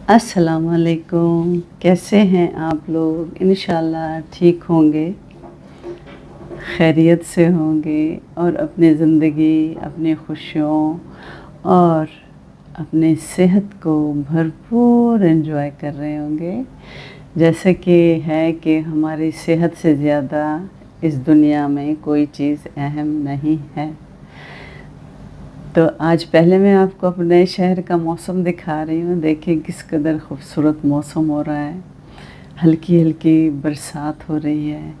अस्सलाम वालेकुम। कैसे हैं आप लोग? इंशाल्लाह ठीक होंगे, खैरियत से होंगे और अपनी ज़िंदगी, अपनी खुशियों और अपनी सेहत को भरपूर एंजॉय कर रहे होंगे। जैसे कि है कि हमारी सेहत से ज़्यादा इस दुनिया में कोई चीज़ अहम नहीं है। तो आज पहले मैं आपको अपने शहर का मौसम दिखा रही हूँ। देखिए किस कदर खूबसूरत मौसम हो रहा है। हल्की हल्की बरसात हो रही है,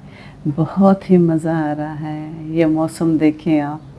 बहुत ही मज़ा आ रहा है। ये मौसम देखें आप।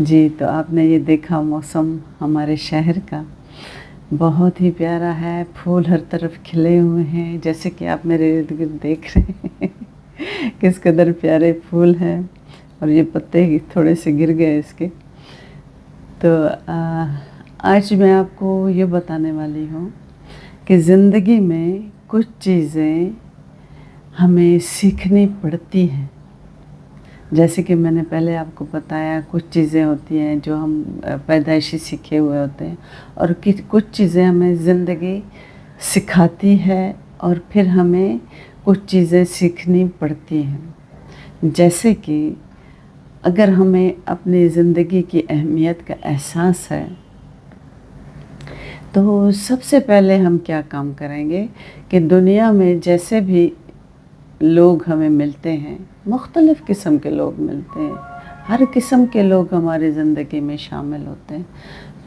जी, तो आपने ये देखा मौसम हमारे शहर का, बहुत ही प्यारा है। फूल हर तरफ खिले हुए हैं, जैसे कि आप मेरे इर्द-गिर्द देख रहे हैं किस कदर प्यारे फूल हैं। और ये पत्ते थोड़े से गिर गए इसके। तो आज मैं आपको ये बताने वाली हूँ कि ज़िंदगी में कुछ चीज़ें हमें सीखनी पड़ती हैं। जैसे कि मैंने पहले आपको बताया, कुछ चीज़ें होती हैं जो हम पैदाइशी सीखे हुए होते हैं, और कुछ चीज़ें हमें ज़िंदगी सिखाती है और फिर हमें कुछ चीज़ें सीखनी पड़ती हैं। जैसे कि अगर हमें अपनी ज़िंदगी की अहमियत का एहसास है, तो सबसे पहले हम क्या काम करेंगे कि दुनिया में जैसे भी लोग हमें मिलते हैं, मुख्तलिफ़ किस्म के लोग मिलते हैं, हर किस्म के लोग हमारी ज़िंदगी में शामिल होते हैं।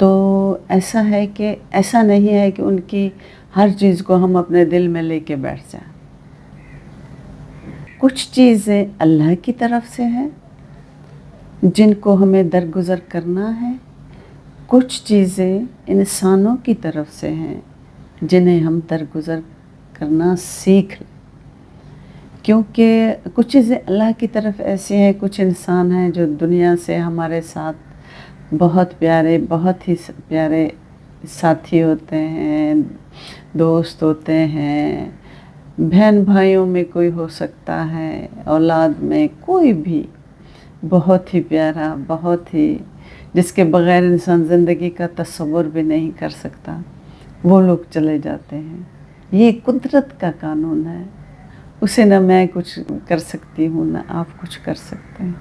तो ऐसा है कि ऐसा नहीं है कि उनकी हर चीज़ को हम अपने दिल में लेके बैठ जाएं। कुछ चीज़ें अल्लाह की तरफ से हैं जिनको हमें दरगुज़र करना है, कुछ चीज़ें इंसानों की तरफ से हैं जिन्हें हम दरगुज़र करना सीख लें। क्योंकि कुछ चीज़ें अल्लाह की तरफ ऐसी हैं, कुछ इंसान हैं जो दुनिया से हमारे साथ बहुत प्यारे, बहुत ही प्यारे साथी होते हैं, दोस्त होते हैं, बहन भाइयों में कोई हो सकता है, औलाद में कोई भी बहुत ही प्यारा, बहुत ही जिसके बग़ैर इंसान ज़िंदगी का तसव्वुर भी नहीं कर सकता, वो लोग चले जाते हैं। ये कुदरत का कानून है, उसे ना मैं कुछ कर सकती हूँ ना आप कुछ कर सकते हैं।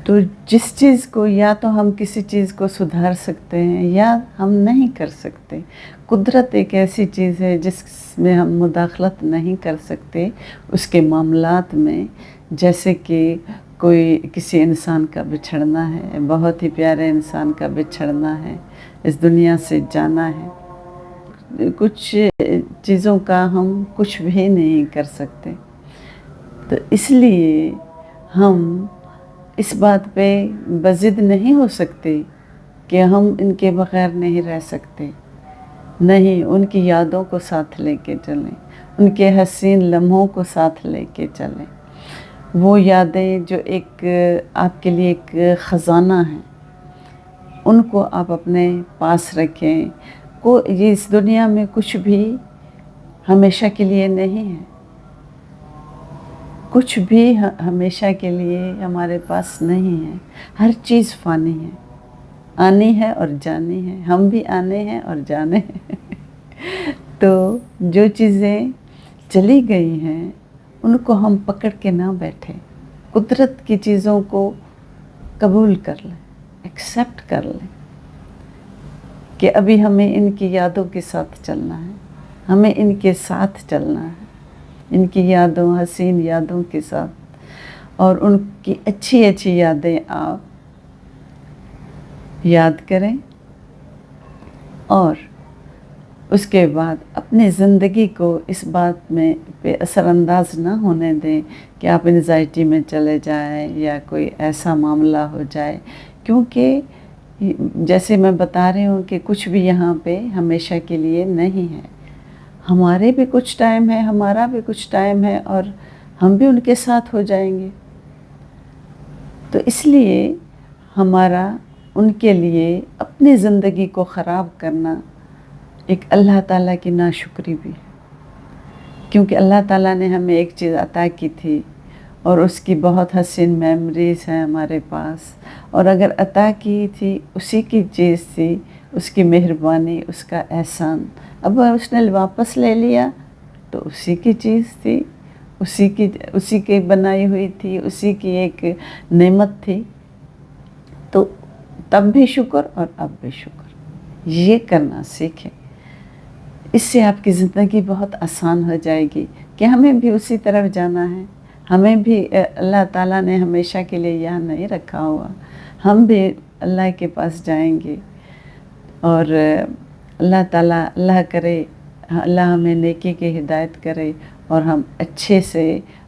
तो जिस चीज़ को या तो हम किसी चीज़ को सुधार सकते हैं या हम नहीं कर सकते। कुदरत एक ऐसी चीज़ है जिसमें हम मुदाखलत नहीं कर सकते उसके मामलात में। जैसे कि कोई किसी इंसान का बिछड़ना है, बहुत ही प्यारे इंसान का बिछड़ना है, इस दुनिया से जाना है, कुछ चीज़ों का हम कुछ भी नहीं कर सकते। तो इसलिए हम इस बात पे बज़िद नहीं हो सकते कि हम इनके बग़ैर नहीं रह सकते। नहीं, उनकी यादों को साथ लेके चलें, उनके हसीन लम्हों को साथ लेके चलें। वो यादें जो एक आपके लिए एक ख़ज़ाना है, उनको आप अपने पास रखें। ये इस दुनिया में कुछ भी हमेशा के लिए नहीं है, कुछ भी हमेशा के लिए हमारे पास नहीं है। हर चीज़ फ़ानी है, आनी है और जानी है, हम भी आने हैं और जाने हैं तो जो चीज़ें चली गई हैं उनको हम पकड़ के ना बैठें, कुदरत की चीज़ों को कबूल कर लें, एक्सेप्ट कर लें कि अभी हमें इनकी यादों के साथ चलना है, हमें इनके साथ चलना है, इनकी यादों, हसीन यादों के साथ, और उनकी अच्छी अच्छी यादें आप याद करें और उसके बाद अपनी ज़िंदगी को इस बात में पे असरअंदाज ना होने दें कि आप एंजाइटी में चले जाएं या कोई ऐसा मामला हो जाए, क्योंकि जैसे मैं बता रही हूँ कि कुछ भी यहाँ पे हमेशा के लिए नहीं है। हमारे भी कुछ टाइम है, हमारा भी कुछ टाइम है और हम भी उनके साथ हो जाएंगे। तो इसलिए हमारा उनके लिए अपनी ज़िंदगी को ख़राब करना एक अल्लाह ताला की नाशुक्री भी है, क्योंकि अल्लाह ताला ने हमें एक चीज़ अता की थी और उसकी बहुत हसीन मेमोरीज़ हैं हमारे पास, और अगर अता की थी उसी की चीज़ थी, उसकी मेहरबानी, उसका एहसान, अब उसने वापस ले लिया तो उसी की चीज़ थी, उसी की बनाई हुई थी, उसी की एक नेमत थी। तो तब भी शुक्र और अब भी शुक्र, ये करना सीखें। इससे आपकी ज़िंदगी बहुत आसान हो जाएगी कि हमें भी उसी तरफ जाना है, हमें भी अल्लाह ताला ने हमेशा के लिए यहाँ नहीं रखा हुआ, हम भी अल्लाह के पास जाएंगे। और अल्लाह ताला, अल्लाह करे, अल्लाह हमें नेकी की हिदायत करे और हम अच्छे से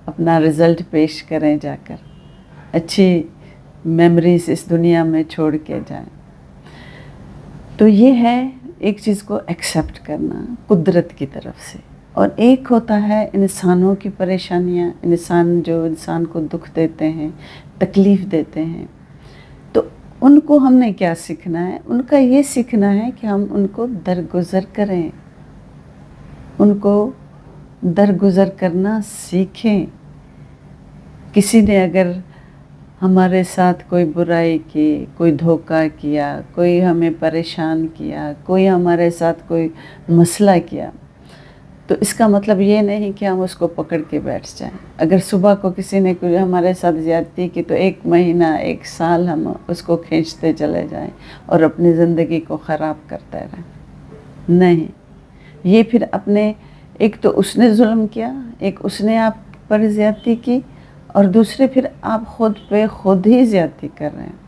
अपना रिज़ल्ट पेश करें, जाकर अच्छी मेमोरीज़ इस दुनिया में छोड़ के जाएं। तो ये है एक चीज़ को एक्सेप्ट करना कुदरत की तरफ से, और एक होता है इंसानों की परेशानियाँ, इंसान जो इंसान को दुख देते हैं, तकलीफ़ देते हैं, तो उनको हमने क्या सीखना है? उनका ये सीखना है कि हम उनको दरगुज़र करें, उनको दरगुज़र करना सीखें। किसी ने अगर हमारे साथ कोई बुराई की, कोई धोखा किया, कोई हमें परेशान किया, कोई हमारे साथ कोई मसला किया, तो इसका मतलब ये नहीं कि हम उसको पकड़ के बैठ जाएं। अगर सुबह को किसी ने कोई हमारे साथ ज़्यादती की तो 1 महीना 1 साल हम उसको खींचते चले जाएं और अपनी ज़िंदगी को ख़राब करते रहें। नहीं, ये फिर अपने, एक तो उसने जुल्म किया, एक उसने आप पर ज़्यादती की, और दूसरे फिर आप ख़ुद पे ख़ुद ही ज़्यादती कर रहे हैं,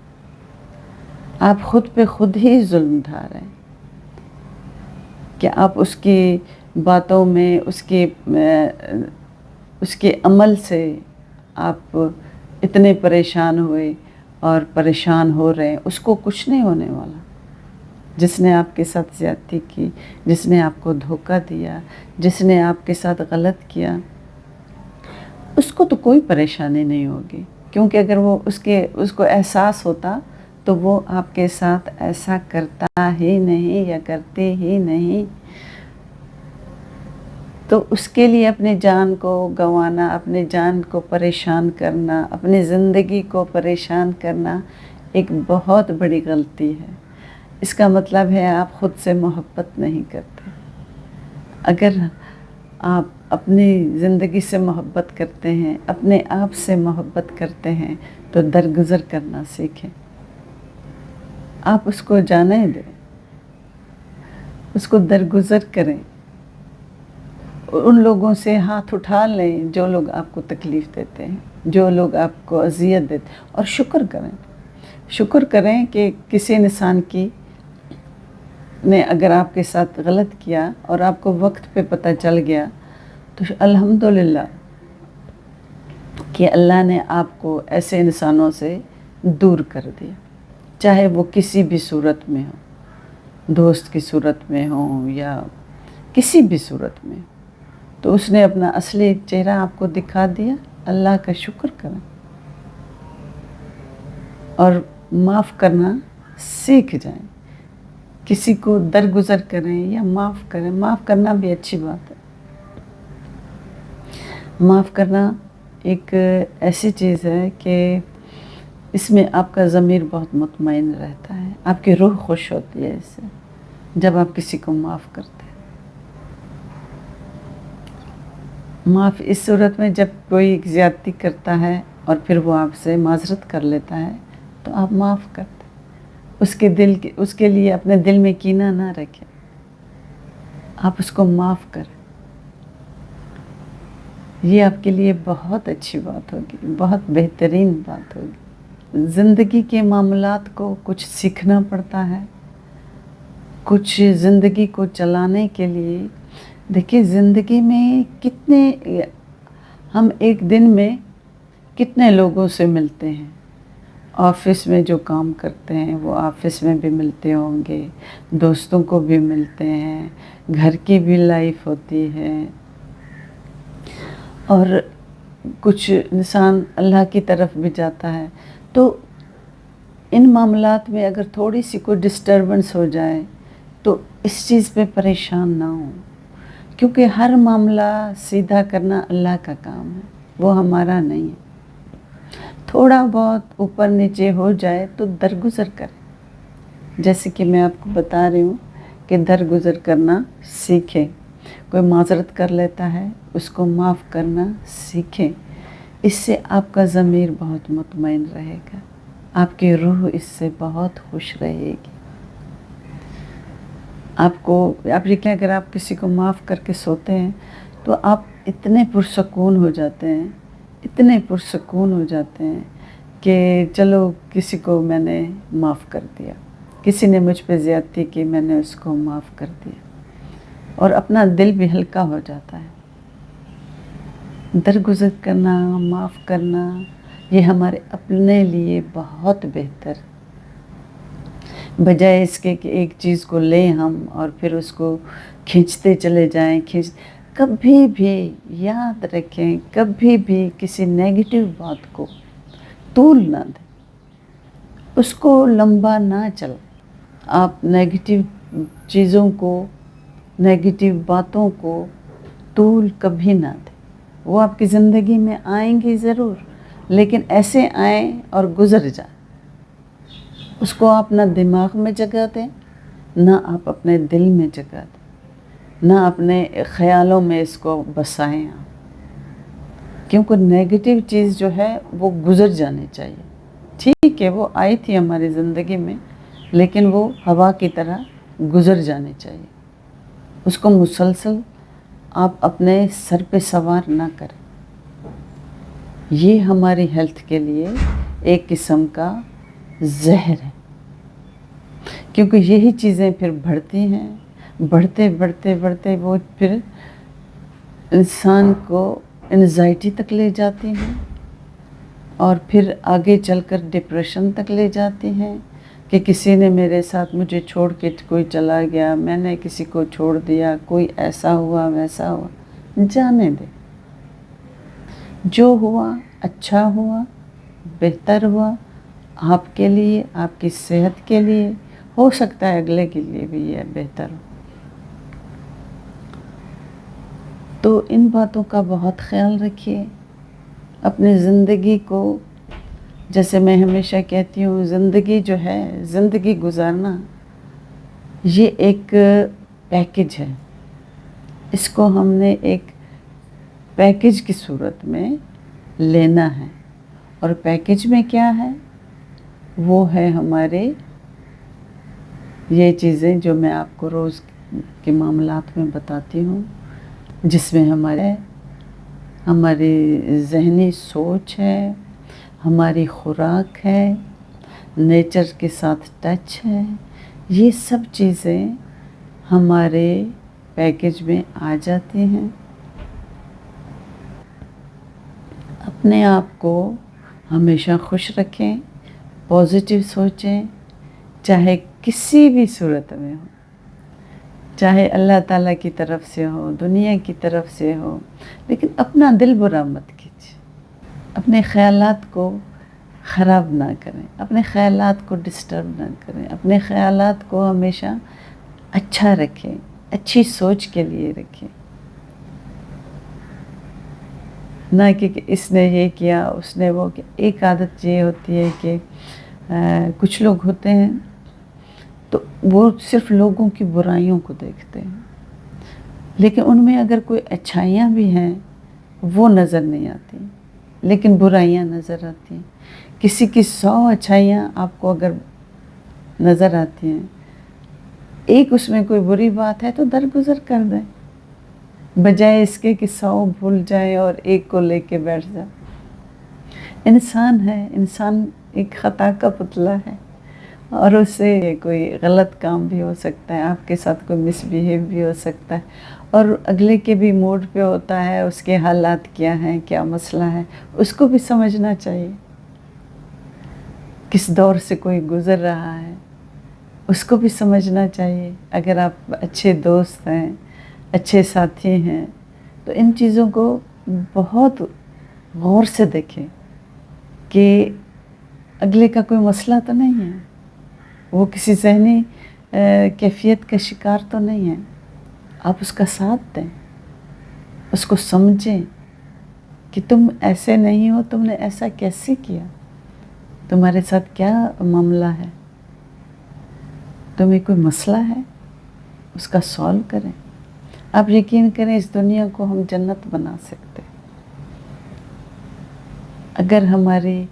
आप ख़ुद पे ख़ुद ही जुल्म ढा रहे हैं कि आप उसकी बातों में, उसके अमल से आप इतने परेशान हुए और परेशान हो रहे हैं। उसको कुछ नहीं होने वाला। जिसने आपके साथ ज़्यादती की, जिसने आपको धोखा दिया, जिसने आपके साथ गलत किया, उसको तो कोई परेशानी नहीं होगी, क्योंकि अगर वो उसको एहसास होता तो वो आपके साथ ऐसा करता ही नहीं या करते ही नहीं। तो उसके लिए अपनी जान को गंवाना, अपनी जान को परेशान करना, अपनी ज़िंदगी को परेशान करना एक बहुत बड़ी गलती है। इसका मतलब है आप ख़ुद से मोहब्बत नहीं करते। अगर आप अपनी ज़िंदगी से मोहब्बत करते हैं, अपने आप से मोहब्बत करते हैं, तो दरगुज़र करना सीखें। आप उसको जाने दें, उसको दरगुज़र करें, उन लोगों से हाथ उठा लें जो लोग आपको तकलीफ़ देते हैं, जो लोग आपको अज़ियत देते हैं, और शुक्र करें कि किसी इंसान ने अगर आपके साथ गलत किया और आपको वक्त पे पता चल गया, तो अल्हम्दुलिल्लाह कि अल्लाह ने आपको ऐसे इंसानों से दूर कर दिया, चाहे वो किसी भी सूरत में हो, दोस्त की सूरत में हो या किसी भी सूरत में, तो उसने अपना असली चेहरा आपको दिखा दिया। अल्लाह का शुक्र करें और माफ़ करना सीख जाएं। किसी को दरगुज़र करें या माफ़ करें। माफ़ करना भी अच्छी बात है। माफ़ करना एक ऐसी चीज़ है कि इसमें आपका ज़मीर बहुत मुतमईन रहता है, आपकी रूह खुश होती है इससे, जब आप किसी को माफ़ करते हैं। माफ़ इस सूरत में जब कोई ज़्यादती करता है اور پھر وہ آپ سے معذرت کر لیتا ہے تو آپ معاف کر دیں. اس کے لیے اپنے دل میں کینہ نہ رکھیں، آپ اس کو معاف کریں. یہ آپ کے لیے بہت اچھی بات ہوگی، بہت بہترین بات ہوگی. زندگی کے معاملات کو کچھ سیکھنا پڑتا ہے، کچھ زندگی کو چلانے کے لیے. دیکھیے زندگی میں ہم ایک دن میں کتنے لوگوں سے ملتے ہیں. آفس میں جو کام کرتے ہیں وہ آفس میں بھی ملتے ہوں گے، دوستوں کو بھی ملتے ہیں، گھر کی بھی لائف ہوتی ہے، اور کچھ انسان اللہ کی طرف بھی جاتا ہے. تو ان معاملات میں اگر تھوڑی سی کوئی ڈسٹربنس ہو جائے تو اس چیز پہ پریشان نہ ہوں، کیونکہ ہر معاملہ سیدھا کرنا اللہ کا کام ہے، وہ ہمارا نہیں ہے. تھوڑا بہت اوپر نیچے ہو جائے تو درگزر کریں. جیسے کہ میں آپ کو بتا رہی ہوں کہ درگزر کرنا سیکھیں. کوئی معذرت کر لیتا ہے، اس کو معاف کرنا سیکھیں. اس سے آپ کا ضمیر بہت مطمئن رہے گا، آپ کی روح اس سے بہت خوش رہے گی. آپ دیکھیں اگر آپ کسی کو معاف کر کے سوتے ہیں تو آپ اتنے پرسکون ہو جاتے ہیں، اتنے پرسکون ہو جاتے ہیں کہ چلو کسی کو میں نے معاف کر دیا، کسی نے مجھ پہ زیادتی کی، میں نے اس کو معاف کر دیا، اور اپنا دل بھی ہلکا ہو جاتا ہے. درگزر کرنا، معاف کرنا، یہ ہمارے اپنے لیے بہت بہتر، بجائے اس کے کہ ایک چیز کو لیں ہم اور پھر اس کو کھینچتے چلے جائیں. کبھی بھی یاد رکھیں، کبھی بھی کسی نیگیٹو بات کو طول نہ دیں، اس کو لمبا نہ چلائیں. آپ نیگیٹو چیزوں کو، نیگیٹو باتوں کو طول کبھی نہ دیں. وہ آپ کی زندگی میں آئیں گی ضرور، لیکن ایسے آئیں اور گزر جائیں. اس کو آپ نہ دماغ میں جگہ دیں، نہ آپ اپنے دل میں جگہ دیں، نہ اپنے خیالوں میں اس کو بسائیں آپ. کیونکہ نیگیٹو چیز جو ہے وہ گزر جانی چاہیے. ٹھیک ہے وہ آئی تھی ہماری زندگی میں، لیکن وہ ہوا کی طرح گزر جانی چاہیے. اس کو مسلسل آپ اپنے سر پہ سوار نہ کریں. یہ ہماری ہیلتھ کے لیے ایک قسم کا زہر ہے، کیونکہ یہی چیزیں پھر بڑھتی ہیں، بڑھتے بڑھتے بڑھتے وہ پھر انسان کو انزائٹی تک لے جاتی ہیں، اور پھر آگے چل کر ڈپریشن تک لے جاتی ہیں کہ کسی نے میرے ساتھ مجھے چھوڑ کے کوئی چلا گیا، میں نے کسی کو چھوڑ دیا، کوئی ایسا ہوا ویسا ہوا. جانے دے، جو ہوا اچھا ہوا، بہتر ہوا آپ کے لیے، آپ کی صحت کے لیے. ہو سکتا ہے اگلے کے لیے بھی یہ بہتر ہو. تو ان باتوں کا بہت خیال رکھیے. اپنی زندگی کو، جیسے میں ہمیشہ کہتی ہوں، زندگی جو ہے، زندگی گزارنا یہ ایک پیکج ہے. اس کو ہم نے ایک پیکج کی صورت میں لینا ہے. اور پیکج میں کیا ہے؟ وہ ہے ہمارے یہ چیزیں جو میں آپ کو روز کے معاملات میں بتاتی ہوں، جس میں ہماری ذہنی سوچ ہے، ہماری خوراک ہے، نیچر کے ساتھ ٹچ ہے. یہ سب چیزیں ہمارے پیکج میں آ جاتی ہیں. اپنے آپ کو ہمیشہ خوش رکھیں، پازیٹیو سوچیں، چاہے کسی بھی صورت میں ہو، چاہے اللہ تعالیٰ کی طرف سے ہو، دنیا کی طرف سے ہو، لیکن اپنا دل برا مت کیجیے. اپنے خیالات کو خراب نہ کریں، اپنے خیالات کو ڈسٹرب نہ کریں. اپنے خیالات کو ہمیشہ اچھا رکھیں، اچھی سوچ کے لیے رکھیں. نہ کہ اس نے یہ کیا، اس نے وہ کیا. ایک عادت یہ ہوتی ہے کہ کچھ لوگ ہوتے ہیں تو وہ صرف لوگوں کی برائیوں کو دیکھتے ہیں، لیکن ان میں اگر کوئی اچھائیاں بھی ہیں وہ نظر نہیں آتی. لیکن برائیاں نظر آتی ہیں. کسی کی 100 اچھائیاں آپ کو اگر نظر آتی ہیں، ایک اس میں کوئی بری بات ہے تو درگزر کر دیں، بجائے اس کے کہ 100 بھول جائیں اور ایک کو لے کے بیٹھ جائیں. انسان ہے، انسان ایک خطا کا پتلا ہے، اور اس سے کوئی غلط کام بھی ہو سکتا ہے، آپ کے ساتھ کوئی مس بیہیو بھی ہو سکتا ہے، اور اگلے کے بھی موڈ پہ ہوتا ہے، اس کے حالات کیا ہیں، کیا مسئلہ ہے، اس کو بھی سمجھنا چاہیے. کس دور سے کوئی گزر رہا ہے اس کو بھی سمجھنا چاہیے. اگر آپ اچھے دوست ہیں، اچھے ساتھی ہیں، تو ان چیزوں کو بہت غور سے دیکھیں کہ اگلے کا کوئی مسئلہ تو نہیں ہے، وہ کسی ذہنی کیفیت کا شکار تو نہیں ہے. آپ اس کا ساتھ دیں، اس کو سمجھیں کہ تم ایسے نہیں ہو، تم نے ایسا کیسے کیا، تمہارے ساتھ کیا معاملہ ہے، تمہیں کوئی مسئلہ ہے، اس کا سالو کریں. آپ یقین کریں اس دنیا کو ہم جنت بنا سکتے اگر ہماری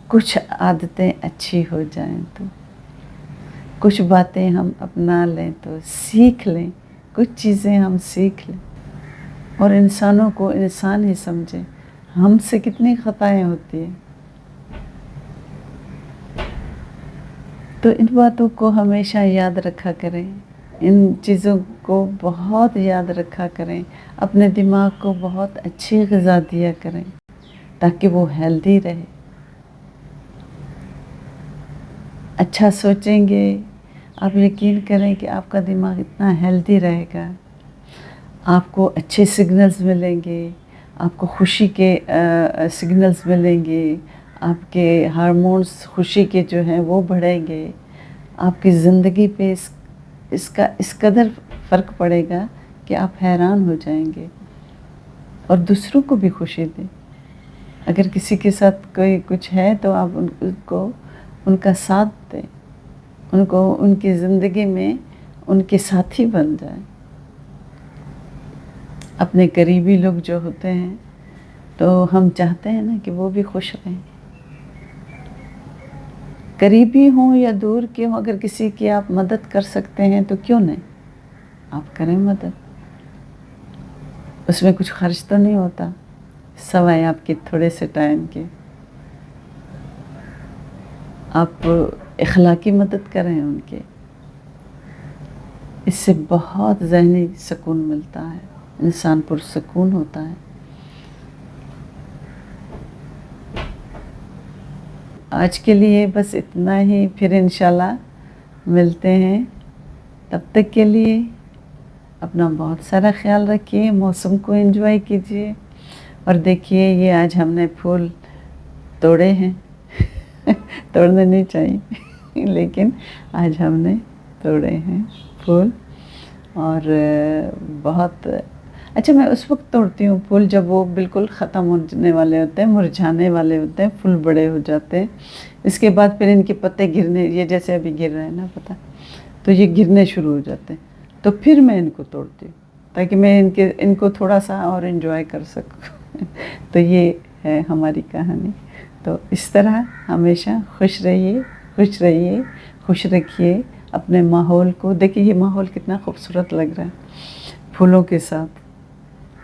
کچھ عادتیں اچھی ہو جائیں تو، کچھ باتیں ہم اپنا لیں تو، سیکھ لیں، کچھ چیزیں ہم سیکھ لیں اور انسانوں کو انسان ہی سمجھیں. ہم سے کتنی خطائیں ہوتی ہیں، تو ان باتوں کو ہمیشہ یاد رکھا کریں، ان چیزوں کو بہت یاد رکھا کریں. اپنے دماغ کو بہت اچھی غذا دیا کریں تاکہ وہ ہیلدی رہے. اچھا سوچیں گے، آپ یقین کریں کہ آپ کا دماغ اتنا ہیلدی رہے گا، آپ کو اچھے سگنلز ملیں گے، آپ کو خوشی کے سگنلز ملیں گے، آپ کے ہارمونز خوشی کے جو ہیں وہ بڑھیں گے. آپ کی زندگی پہ اس قدر فرق پڑے گا کہ آپ حیران ہو جائیں گے اور دوسروں کو بھی خوشی دیں. اگر کسی کے ساتھ کوئی کچھ ہے تو آپ ان کا ساتھ دیں، ان کی زندگی میں ان کے ساتھی بن جائیں. اپنے قریبی لوگ جو ہوتے ہیں تو ہم چاہتے ہیں نا کہ وہ بھی خوش رہیں. قریبی ہوں یا دور کے ہوں، اگر کسی کی آپ مدد کر سکتے ہیں تو کیوں نہیں، آپ کریں مدد. اس میں کچھ خرچ تو نہیں ہوتا سوائے آپ کے تھوڑے سے ٹائم کے. آپ اخلاقی مدد کریں ان کے، اس سے بہت ذہنی سکون ملتا ہے، انسان پرسکون ہوتا ہے. آج کے لیے بس اتنا ہی، پھر انشاءاللہ ملتے ہیں. تب تک کے لیے اپنا بہت سارا خیال رکھیے، موسم کو انجوائے کیجیے. اور دیکھیے یہ آج ہم نے پھول توڑے ہیں توڑنے نہیں چاہیے لیکن آج ہم نے توڑے ہیں پھول. اور بہت اچھا، میں اس وقت توڑتی ہوں پھول جب وہ بالکل ختم ہونے والے ہوتے ہیں، مرجھانے والے ہوتے ہیں، پھول بڑے ہو جاتے ہیں. اس کے بعد پھر ان کے پتے گرنے، یہ جیسے ابھی گر رہے ہیں نا پتہ، تو یہ گرنے شروع ہو جاتے ہیں، تو پھر میں ان کو توڑتی ہوں تاکہ میں ان کو تھوڑا سا اور انجوائے کر سکوں. تو یہ ہے ہماری کہانی. تو اس طرح ہمیشہ خوش رہیے، خوش رہیے، خوش رکھیے اپنے ماحول کو. دیکھیے یہ ماحول کتنا خوبصورت لگ رہا ہے پھولوں کے ساتھ،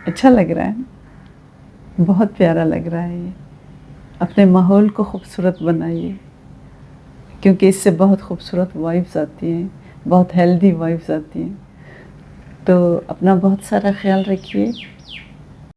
اچھا لگ رہا ہے، بہت پیارا لگ رہا ہے. یہ اپنے ماحول کو خوبصورت بنائیے، کیونکہ اس سے بہت خوبصورت وائبز آتی ہیں، بہت ہیلدی وائبز آتی ہیں. تو اپنا بہت سارا خیال رکھیے.